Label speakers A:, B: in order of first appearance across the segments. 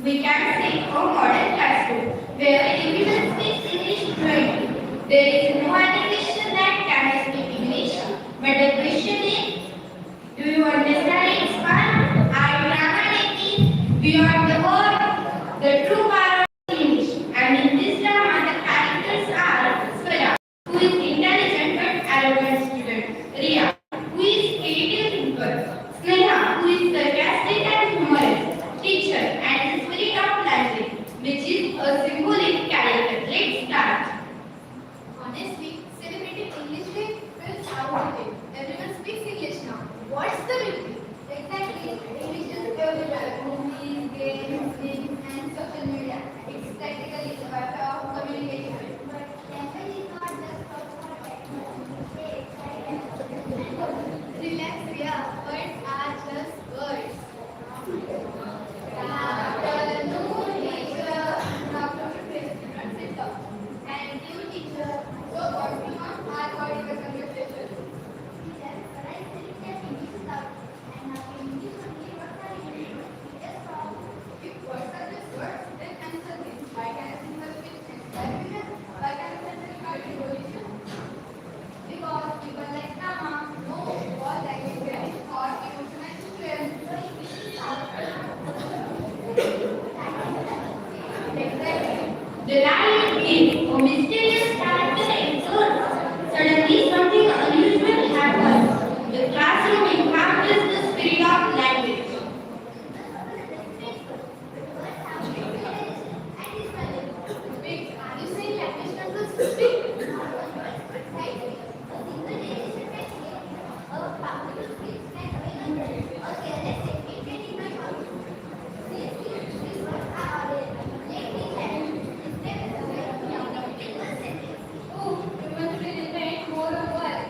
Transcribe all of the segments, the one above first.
A: We can see a modern classroom where everyone speaks English fluently. There is no education that can speak English. But the question is, do you understand its fun? Are you native? Beyond the word, the true power of English. And in this drama, the characters are Swara, who is intelligent but arrogant student, Riya, who is creative thinker, Sneha, who is sarcastic and humorous, teacher, and the spirit of language, which is a symbolic character. Let's start.
B: Honestly, celebrating English Day feels outdated. Everyone speaks English now. What's the big deal? Exactly. English is everywhere. Movies, games, memes, and social media. It's practically the way of communication. But language is not just for relax, Priya. Words are just words. Afternoon, teacher. Afternoon, sit down. Thank you, teacher. So, what we want our political conversation. Teacher, but I think that English is out. And now English only words are English. Just wrong. If words are just words, then answer this. Why can a single speech experiment? Why can a sentence called revolution? Because people like Rama know what language is or emotional experience. Exactly.
A: The lion is a mysterious character enters. Suddenly something unusual happens. The classroom encounters the spirit of language.
B: Wait, are you saying language controls speech? Oh, you must really make more of work.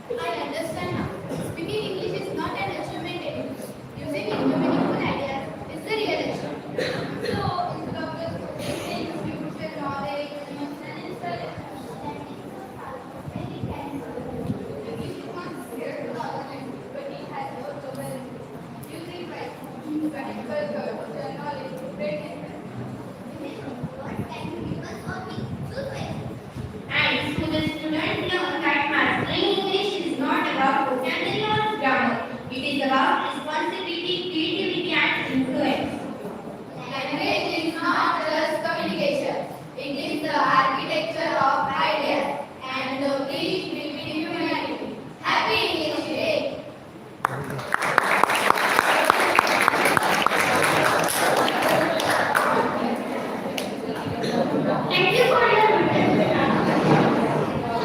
B: I understand now. Speaking English is not an achievement anymore. Using it to meaningful ideas is the real achievement. So, instead of just saying future knowledge, emotional intelligence, English is not scared to knowledge, but it has no trouble using right practical knowledge to break it.
A: And so the student learns that mastering English is not about vocabulary or grammar. It is about responsibility, creativity, and influence.
B: Language is not just communication. It is the architecture of ideas and the bridge between humanity. Happy English Day!
A: Thank you for your attention.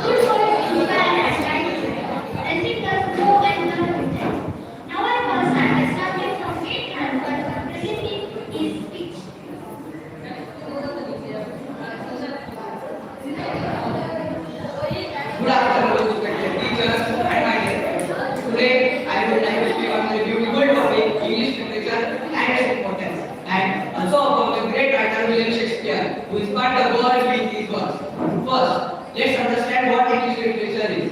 A: Good for you and understanding. As it does go and learn content. Now I must understand from it and what presently is speech.
C: Good afternoon, respected teachers and my guests. Today, I would like to speak on the beautiful topic English literature and its importance, and also about the great writer William Shakespeare, who inspired the world with his works. First, let's understand what English literature is.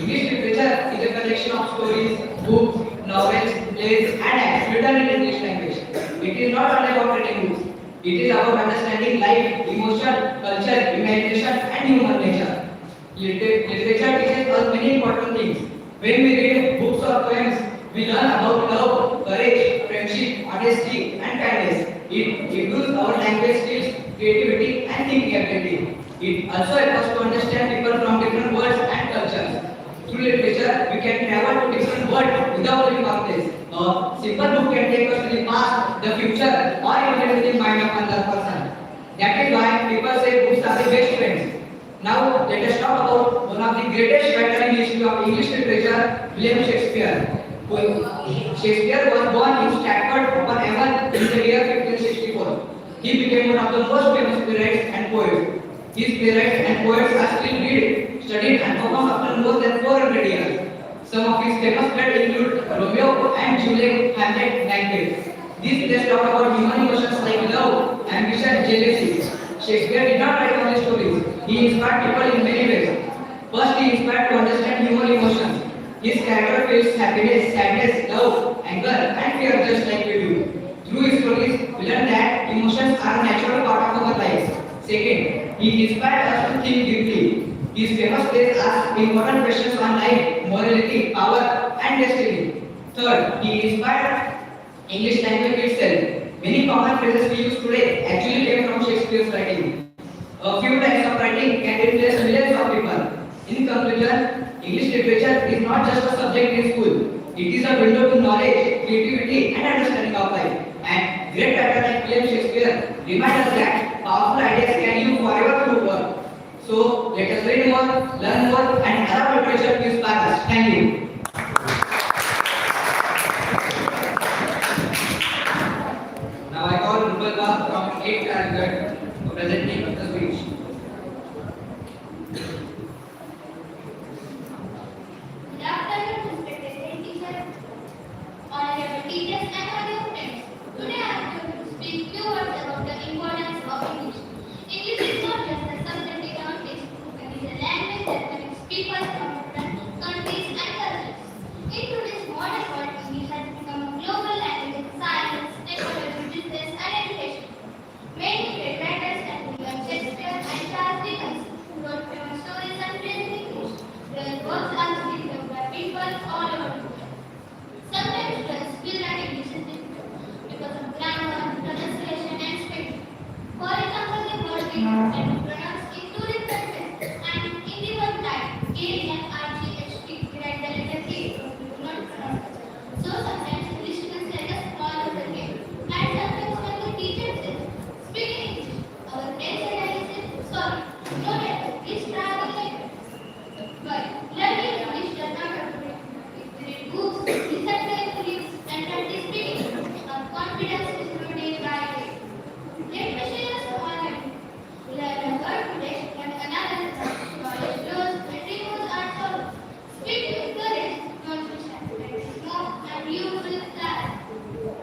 C: English literature is a collection of stories, books, novels, plays, and acts written in English language. It is not only about reading books. It is about understanding life, emotion, culture, imagination, and human nature. Literature teaches us many important things. When we read books or poems, we learn about love, courage, friendship, honesty, and kindness. It improves our language skills, creativity, and thinking ability. It also helps us to understand people from different worlds and cultures. Through literature, we can travel to different worlds without leaving our place. A simple book can take us to the past, the future, or even to the mind of another person. That is why people say books are the best friends. Now, let us talk about one of the greatest writers in the history of English literature, William Shakespeare. Shakespeare was born in Stratford-upon-Avon in the year 1564. He became one of the most famous playwrights and poets. His playwrights and poets are still read, studied, and performed after more than 400 years. Some of his famous plays include Romeo and Juliet, Hamlet, Macbeth. These plays talk about human emotions like love, ambition, jealousy. Shakespeare did not write only stories. He inspired people in many ways. First, he inspired to understand human emotions. His character feels happiness, sadness, love, anger, and fear just like we do. Through his stories, we learn that emotions are a natural part of our lives. Second, he inspired us to think deeply. His famous plays ask important questions on life, morality, power, and destiny. Third, he inspired English language itself. Many common phrases we use today actually came from Shakespeare's writing. A few lines of writing can replace millions of people. In conclusion, English literature is not just a subject in school. It is a window to knowledge, creativity, and understanding of life. And great writers like William Shakespeare remind us that powerful ideas can live forever through work. So let us read more, learn more, and allow literature to inspire us. Thank you. Now I call Rupalba from 8th standard presenting the speech.
B: Good afternoon, respected teacher, honorable teachers, and other friends. Today I am going to speak few words about the importance of English. English is not just a subject in our textbook, it is a language that connects people from different countries and cultures. In today's modern world, English has become a global language in science, technology, business, and education. Many great writers like William Shakespeare and Charles Dickens wrote famous stories and plays in English. Their works are read by people all over the world. Sometimes students feel that English is difficult because of grammar, pronunciation, and spelling. For example, the word read can be pronounced in two different ways, and in the one type, ANIGHT, we write the letter A, but we do not pronounce it. So sometimes English becomes like a small letter A, and sometimes when the teacher says, speak in English, our brains suddenly say, sorry, no letter, please try again later. But learning English does not have to be. If we read books, listen carefully, and practice speaking, our confidence is growing day by day. Let me share a small idea. We learn a word today and another knowledge grows and removes our sorrow. Speak with courage, don't be shy. Practice more and you will fly.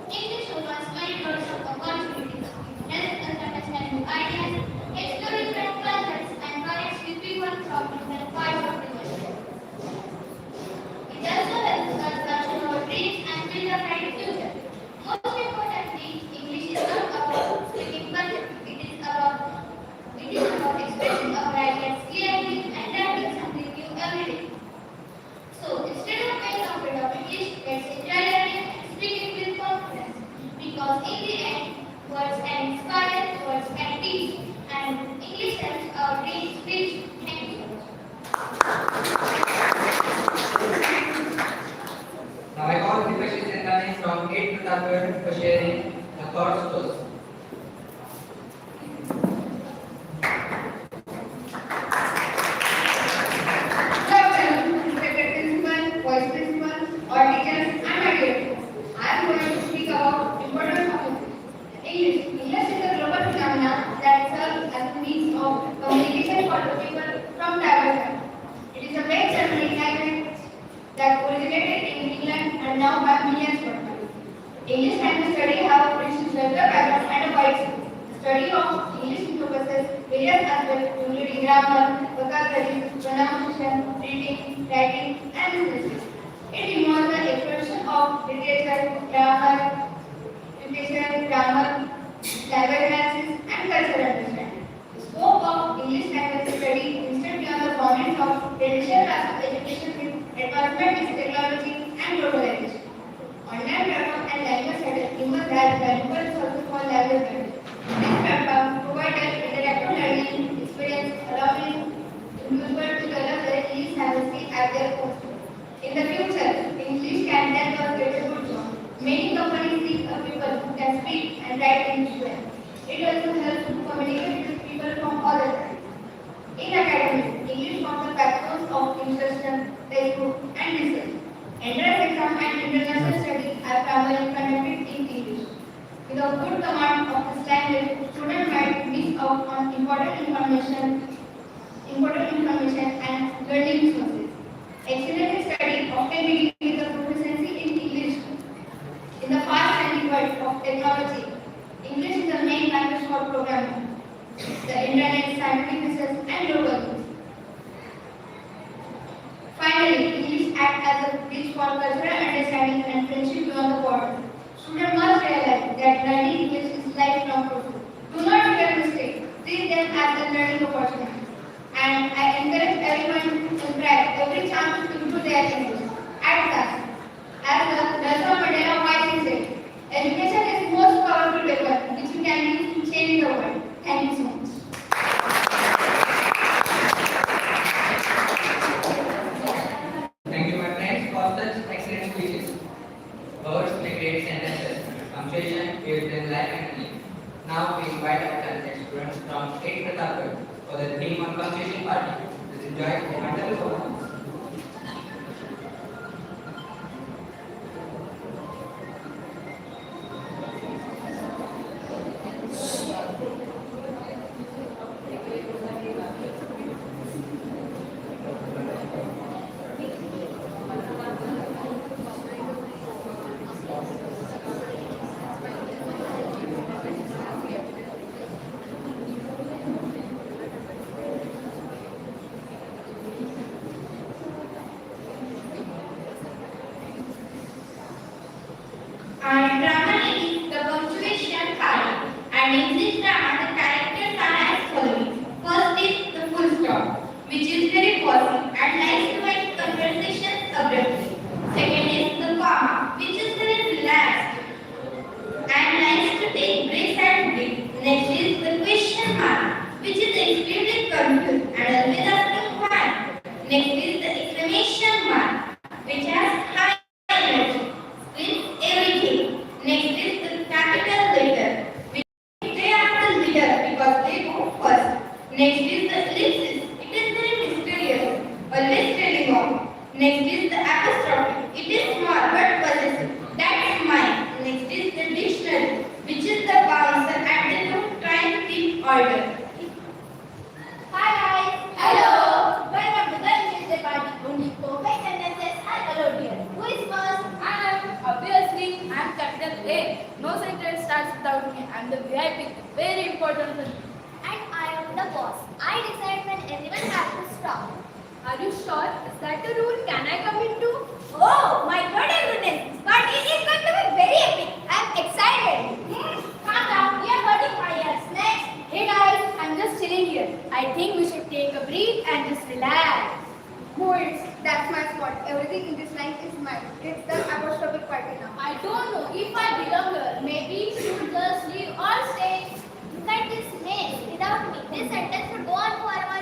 B: English opens many doors of opportunities. It helps us understand new ideas, explore different cultures, and connect with people from different parts of the world. It also helps us pursue our dreams and build a bright future. Most importantly, English is not about speaking perfectly. It is about expressing our ideas clearly and learning something new every day. So instead of being afraid of English, let's enjoy learning and speaking with confidence. Because in the end, words can inspire, words can teach, and English helps our dreams reach. Thank you so much.
C: Now I call Vivekanand from 8th standard for sharing the thoughts first.
D: Good afternoon, respected principal, vice principal, or teachers, and my dear friends. I am going to speak about importance of English. English is a global phenomenon that serves as a means of communication for the people from diverse backgrounds. It is a very circulating language that originated in England and now by millions of people. English language study have a rich historical background and a wide scope. The study of English encompasses various aspects including grammar, vocabulary, pronunciation, reading, writing, and business. It involves the exploration of literature, grammar, language analysis, and cultural understanding. The scope of English language study instead beyond the boundaries of traditional classes of education with advancement in technology and globalization. Online platform and language studies emerge as valuable sources for language learning. This platform provides an interactive learning experience allowing individuals to develop their English language at their own speed. In the future, English can help us get a good job. Many companies seek people who can speak and write English well. It also helps to communicate with people from other countries. In academics, English forms the backbone of instruction, textbook, and research. Entrance exam and international studies are primarily conducted in English. Without good command of this language, students might miss out on important information and learning resources. Excellent study often begins with the proficiency in English. In the fast-changing world of technology, English is the main language for programming. The internet, scientific research, and global news. Finally, English acts as a bridge for cultural understanding and friendship beyond the border. Students must realize that learning English is lifelong process. Do not fear mistakes. Treat them as a learning opportunity. And I encourage everyone to grab every chance to improve their English. At last, as the Nelson Mandela wisely said, education is the most powerful weapon which you can use to change the world. Thank you so much.
C: Thank you, my friends, for such excellent speeches. Words make great sentences. Punctuation gives them life and meaning. Now we invite our talented students from 8th Pratapgarh for the theme on punctuation party. Let's enjoy a wonderful performance.
A: And grammar is the punctuation part. And in this grammar, the characters are as following. First is the full stop, which is very passive and likes to end conversations abruptly. Second is the comma, which is very relaxed and likes to take breaks and breathe. Next is the question mark, which is extremely confused and always asking why. Next is the exclamation mark, which has high energy, screams everything. Next is the capital letter, which they are the leader because they go first. Next is the ellipsis, it is very mysterious, always trailing off. Next is the apostrophe, it is small but possessive, that's mine. Next is the dictionary, which is the bouncer at the room trying to keep order.
B: Hi guys! Hello! Welcome to the English Day party. Only perfect sentences are allowed here. Who is first?
E: I am. Obviously, I am capital A. No sentence starts without me. I am the VIP. Very important thing.
B: And I am the boss. I decide when everyone has to stop.
E: Are you sure? Is that the rule? Can I come in too?
B: Oh my goodness! This party is going to be very epic. I'm excited. Calm down. We are hurting my ears. Next.
E: Hey guys, I'm just chilling here. I think we should take a breath and just relax.
D: Boys, that's my spot. Everything in this line is mine. It's the apostrophic party now.
E: I don't know if I belong here. Maybe should just leave or stay.
B: Look at this maze. Without me, this sentence would go on forever.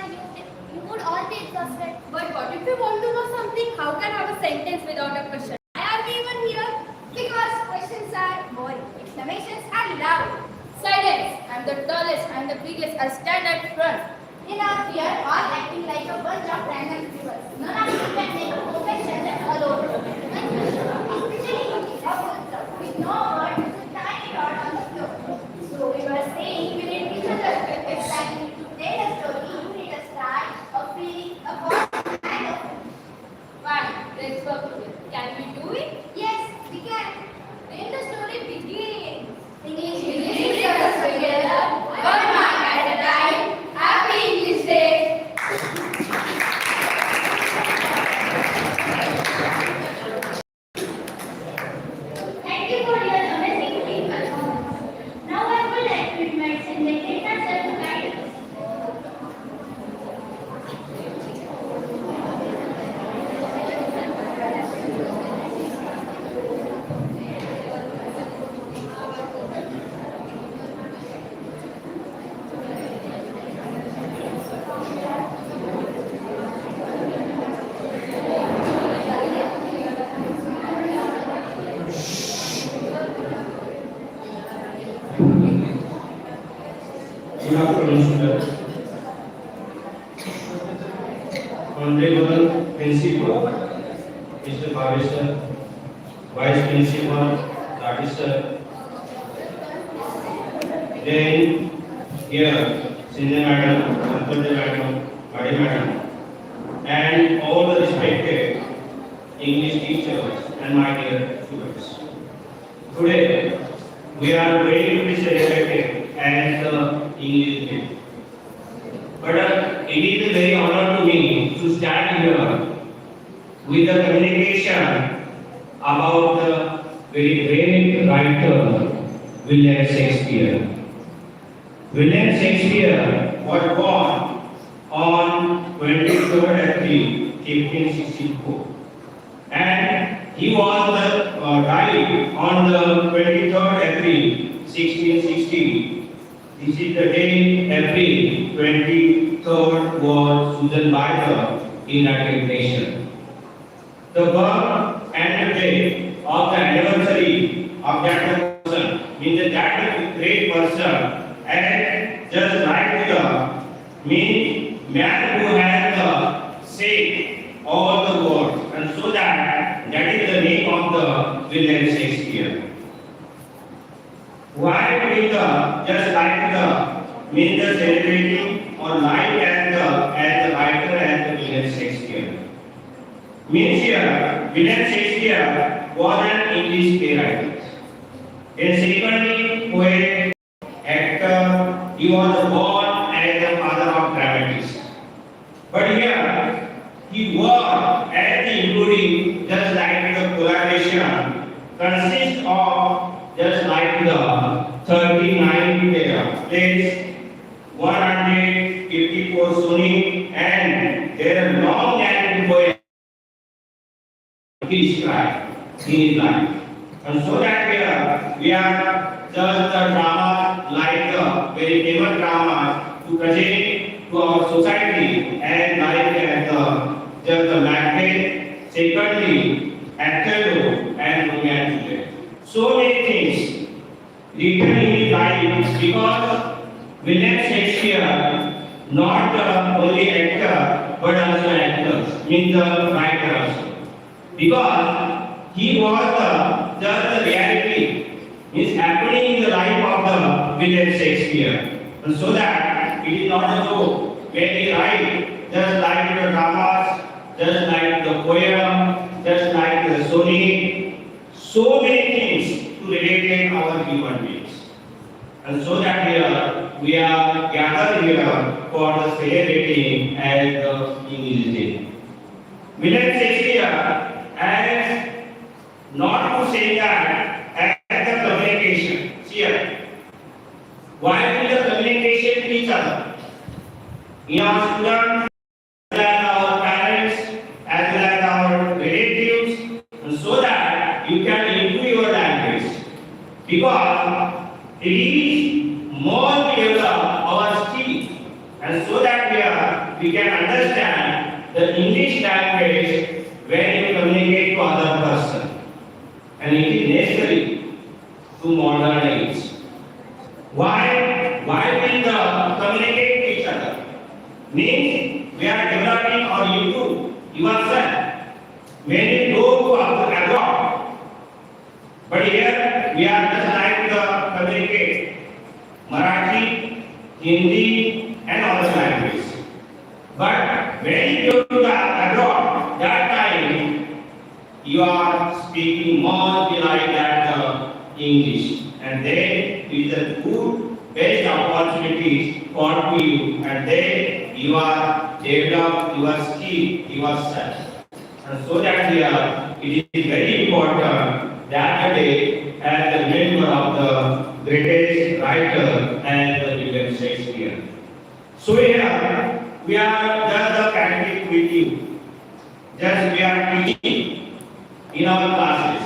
B: You would all be exhausted.
E: But what if we want to know something? How can I have a sentence without a question? Why are we even here?
B: Because questions are boring. Exclamations are loud.
E: Silence. I'm the tallest. I'm the biggest. I stand at front.
B: In our fear, all acting like a bunch of random people. None of you can make a perfect sentence alone. Especially looking for full stop with no word, with a tiny dot on the floor. So we were saying we need each other. It's like you need to tell a story, you need a start, a feeling, a pause, and a
E: Fine. Let's work together. Can we do it?
B: yes, we can.
E: Then the story begins.
B: English
E: English us together, one mark at a time. Happy English Day!
A: Thank you for your amazing feedback. Now I would like to invite Cindy to guide us.
F: Good afternoon, students. Honorable Principal, Mr. Bhaveshwar, Vice Principal, Rati sir, then here, Senior Madam, Antonia Madam, Badi Madam, and all the respected English teachers and my dear students. Today, we are very to be celebrated as the English Day. but it is a very honor to me to stand here with the communication about the very great writer William Shakespeare. William Shakespeare was born on 23rd April 1864 and he was died on the 23rd April 1660. This is the day April 23rd was chosen by the United Nations. The birth and the day of the anniversary of that person means that great person and just like the man who has said all the words and so that is the name of the William Shakespeare. Why we just like the celebrating or life as the writer and the William Shakespeare. Means here William Shakespeare was an English playwright. Then secondly, poet, actor, he was born as the father of dramatists. But here he was as the including just like the collaboration consists of just like the 39 plays, 154 songs, and there are long and poems he described in his life. And so that we are just the drama like the very famous drama to present to our society and like as just the Macbeth, secondly, Othello and Romeo and Juliet. So many things written in his life because William Shakespeare not only actor but also actor, means the writer also. Because he was just the reality is happening in the life of the William Shakespeare. And so that it is not a joke when he writes just like the dramas, just like the poem, just like the sonnet, so many things to relate our human beings. And so that here we are gathered here for the celebrating as the English Day. William Shakespeare as not to say that as the communication here. Why will the communication with each other? In our students, as well as our parents, as well as our relatives, and so that you can improve your language. Because it is more clear our skill, and so that we can understand the English language when you communicate to other person. And it is necessary to modern age. Why will the communicate with each other? Means we are developing or improve yourself when you go to abroad. But here we are just like the communicate Marathi, Hindi and other languages. But when you go to the abroad, that time you are speaking more like that English, and then it is a good best opportunities for you, and then you are develop your skill yourself. And so that here it is very important that day as a member of the greatest writer and the William Shakespeare. So here we are just practicing with you. Just we are teaching in our classes.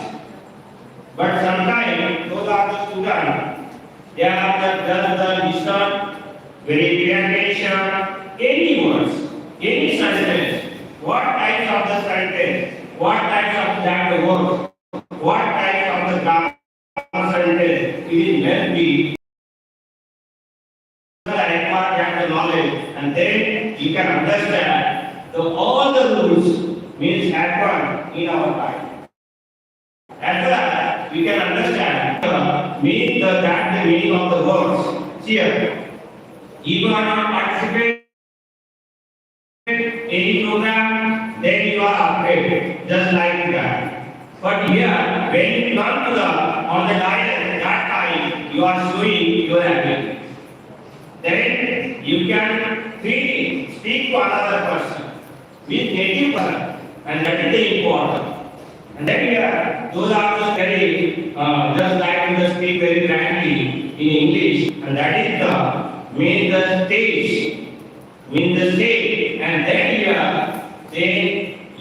F: But sometimes those are the students, they are just the listen, very clear attention, any words, any sentence, what types of the sentence, what types of that words, what types of the grammar sentence, it is meant to be the knowledge, and then you can understand all the rules means happen in our life. As well as we can understand the meaning of the words here. If you are not participating in any program, then you are afraid, just like that. But here, when you come to on the diet, that time you are showing your ability. Then you can feel speak to another person with native person, and that is the important. And then here, those are the very just like to speak very grandly in English, and that is the mean the stage, mean the state, and then here, then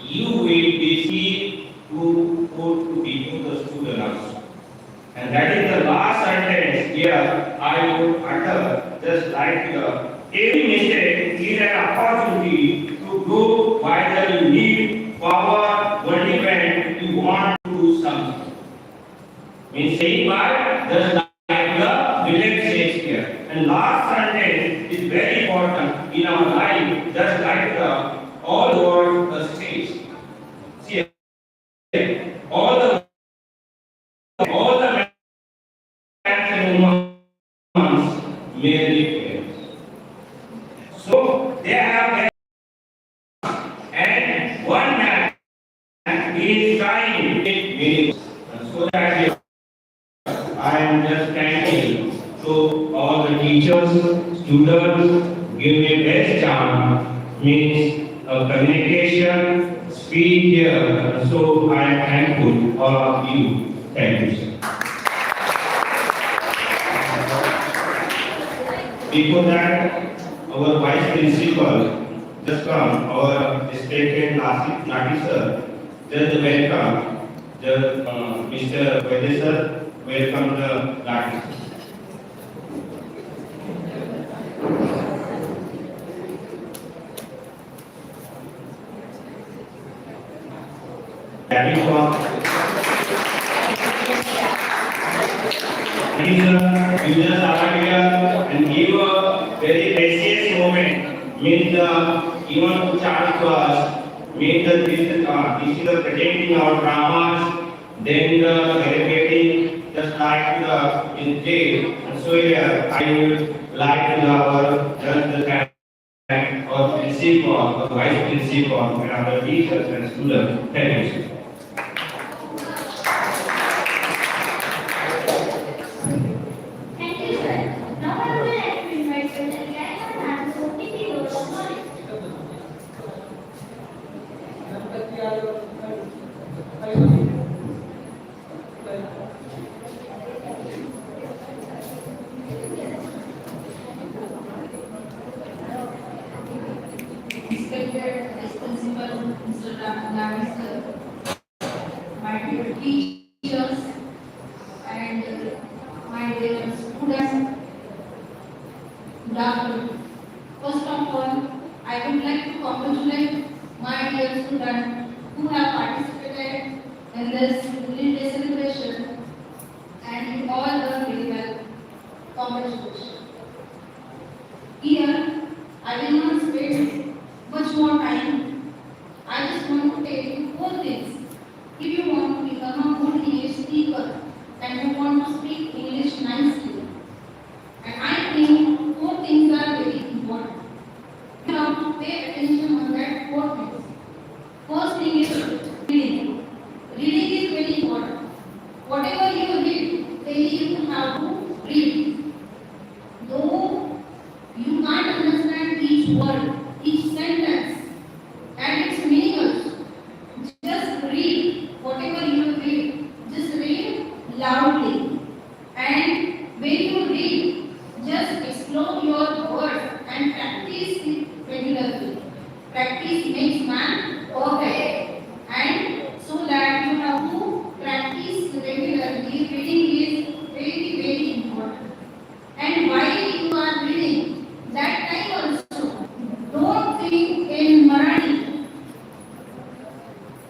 F: you will be speak to people, the student also. And that is the last sentence here I would utter just like every mistake is an opportunity to grow while you need power only when you want to do something. Means saying by just like the village says here. And last sentence is very important in our life, just like all over the stage. See, all the men and women merely parents. So they have and one man is trying to make meanings. So that I am just thanking to all the teachers, students, give me best chance, means communication, speech here. So I am thankful all of you. Thank you, sir. Before that, our vice principal just come, our respected Nati sir, just welcome, just Mr. Vidyalay sir, welcome the Nati sir. Happy for you just arrived here and give a very precious moment. Means even to chant to us, means this is the presenting our dramas, then the celebrating just like the in jail. And so here I would like to our just the thank our principal, our vice principal, and our teachers and students. Thank you.
A: Thank you, sir. Now I would like to invite Vidyalay to speak in your knowledge.
G: Respected Vice Principal Mr. Vivekanand sir, my dear teachers and my dear students, good afternoon. First of all, I would like to congratulate my dear students who have participated in this English Day celebration and you all done very well. Congratulations. Here, I will not spend much more time. I just want to tell you four things. If you want to become a good English speaker and you want to speak English nicely, and I think four things are very important. You have to pay attention on that four things. First thing is reading. Reading is very important. Whatever you read, daily you have to read. Though you can't understand each word, each sentence, and its meaning also. Just read whatever you read. Just read loudly. And when you read, just explore your words and practice it regularly. Practice makes man perfect. And so that you have to practice regularly, reading is very, very important. And while you are reading, that time also, don't think in Marathi.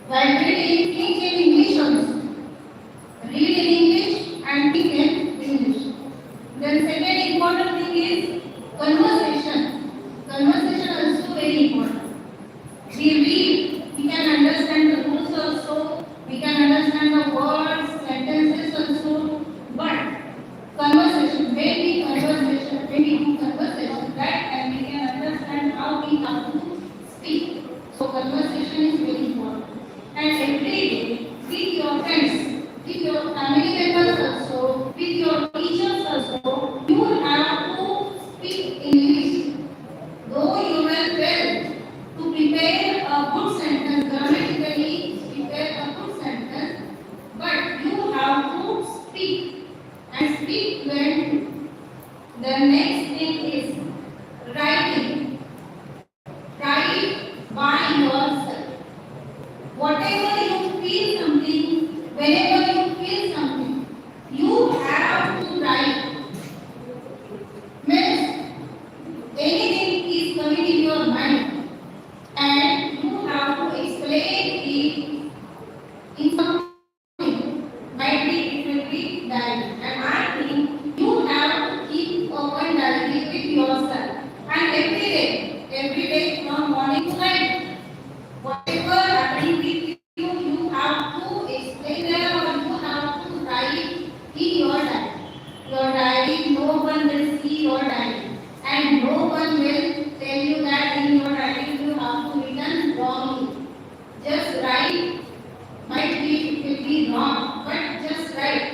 G: While reading, think in English also. Read in English and think in English. Then second important thing is conversation. Conversation also very important. We read coming in your mind, and you have to explain it in some might be it will be diary. And I think you have to keep a one diary with yourself. And every day from morning to night, whatever happening with you, you have to explain there or you have to write in your diary. Your diary, no one will see your diary. And no one will tell you that in your diary you have to written wrongly. Just write. Might be it will be wrong, but just write.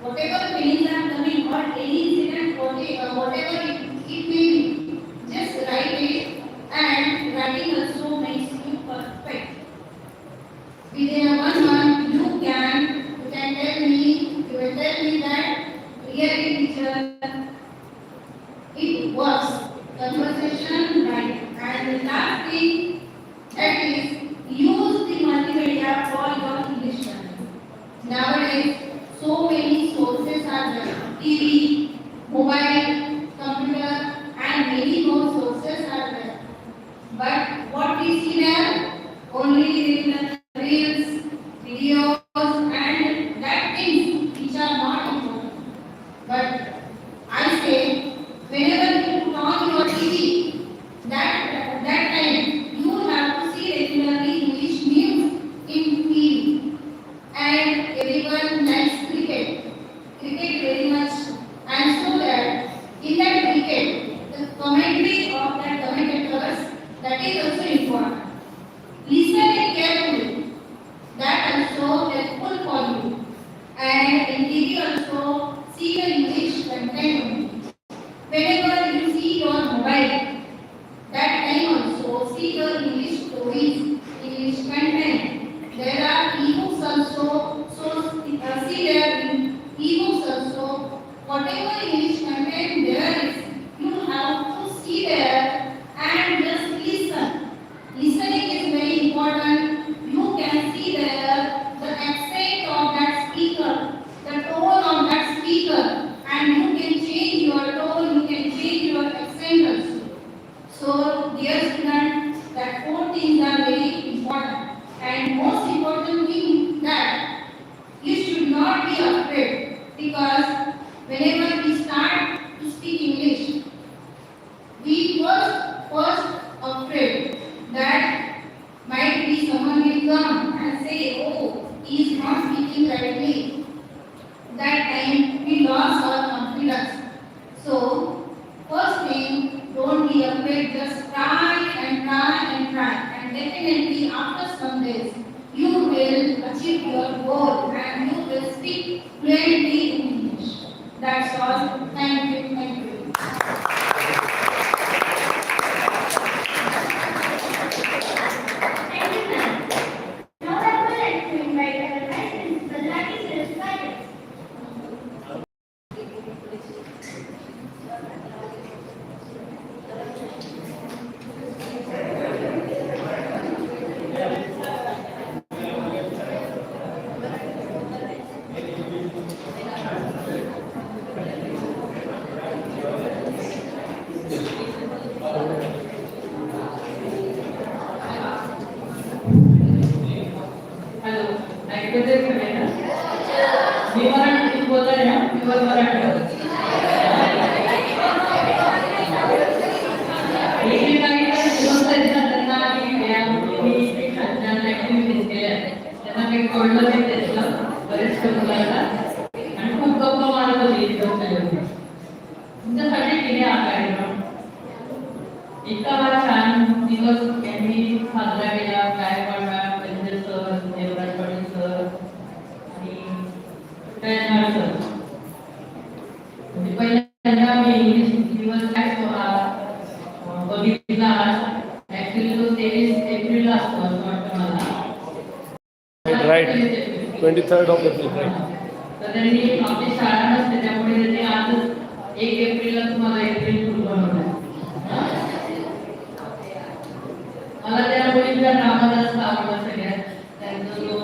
G: Whatever feelings are coming or any incident, whatever it may be, just write it, and writing also makes you perfect. Within 1 month, you can tell me, you will tell me that really teacher, it works. Conversation right. And the last thing that is use the multimedia for your English learning. Nowadays, so many sources are there. TV, mobile, computer, and many more sources are there. But what we see there, only reels, videos, and that things which are not important. But I say, whenever you put on your TV, that time you have to see regularly English news in TV. And everyone likes cricket very much. And so that in that cricket, the commentary of that commentators, that is also important. Listen it carefully. That also helpful for you. And in TV also, see the English content only. Whenever you see your mobile, that time also see your English stories, English content. There are ebooks also, so see there ebooks also. Whatever English content there is, you have to see there and just listen. Listening is very important. You can see there the accent of that speaker, the tone of that speaker, and you can change your tone, you can change your accent also. So, dear students, that four things are very important. And most important thing that you should not be afraid, because whenever we start to speak English, we first afraid that might be someone will come and say, oh, he is not speaking rightly. That time we lost our confidence. So, first thing, don't be afraid, just try and try and try. And definitely after some days, you will achieve your goal and you will speak fluently in English. That's all. Thank you. Thank you.
A: Thank you, ma'am. Now I would like to invite our vice principal, that is Ms. Vidyalay.
C: Hello, ऐकू येतंय सगळ्यांना? मी मराठीत बोलताय ना, pure Marathi. इथे काही तर शिकवतायत ना, त्यांना आम्ही या गोष्टी छान ऍक्टिव्हिटीज केल्या. त्यांना काही कळलं नाही त्यातलं बरेचशा मुलांना, आणि खूप गप्पा मारत होती एकदम सगळ्यांनी. तुमच्यासाठी केले हा कार्यक्रम. इतका हा छान दिवस यांनी साजरा केला. Gaikwad ma'am, Ranjan sir, Devraj Patil sir आणि तयार सर. म्हणजे पहिल्यांदा मी इंग्लिश दिवस काय बघितला. ऍक्च्युली तो 23 एप्रिलला असतो असं वाटतं मला.
H: Right. 23rd of April. Right.
C: तर त्यांनी आपली शाळा नसते त्यामुळे त्यांनी आज 1 एप्रिलला तुम्हाला एप्रिल फुल बनवलं. मला त्या मुलीचा ड्रामा जास्त आवडला सगळ्यात. त्यांचा जो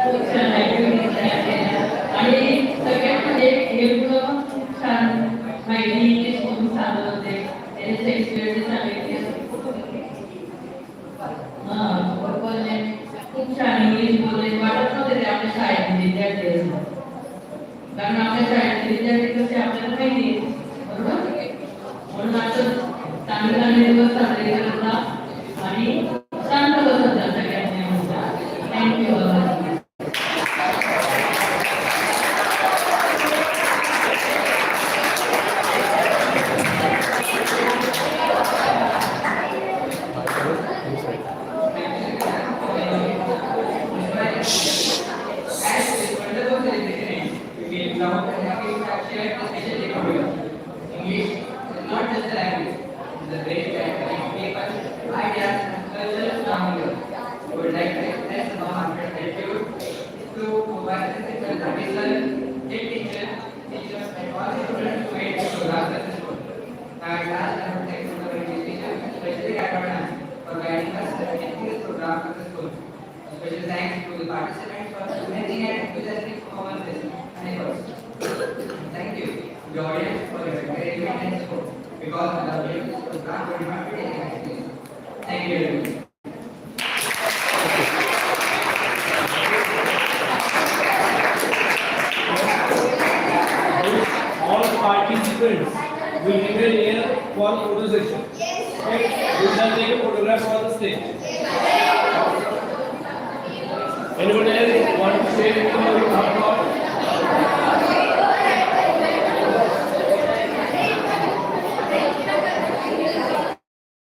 C: खूप छान ऍक्टिव्हिटीज तयार केल्या आणि सगळ्यात म्हणजे हे खूप छान माहिती इंग्लिश मधून सांगत
I: त्यांनी शेक्सपियरचे सांगितले बोलले खूप छान इंग्लिश बोलले वाटत नव्हते ते आपल्या शाळेतले विद्यार्थी असतात कारण आपल्या शाळेतले विद्यार्थी कसे आपल्याला माहिती आहे बरोबर म्हणून असं चांगले चांगले दिवस साजरे करत जा आणि शांत बसत जा सगळ्यांनी thank you
C: English is not just a language, it's a great that connects people, ideas, and cultures around you. We would like to express our heartfelt gratitude to provide physical tradition, teachers, and all the students who made this program successful. Now, at last, I would like to thank the teacher, especially Vivekanand, for guiding us and making this program successful. A special thanks to the participants for amazing and enthusiastic performances and efforts. Thank you, the audience, for your encouragement and support. Because without you, this program would not be taken seriously. Thank you very much.
H: All participants will remain here for photo session. Okay? We shall take a photograph on the stage.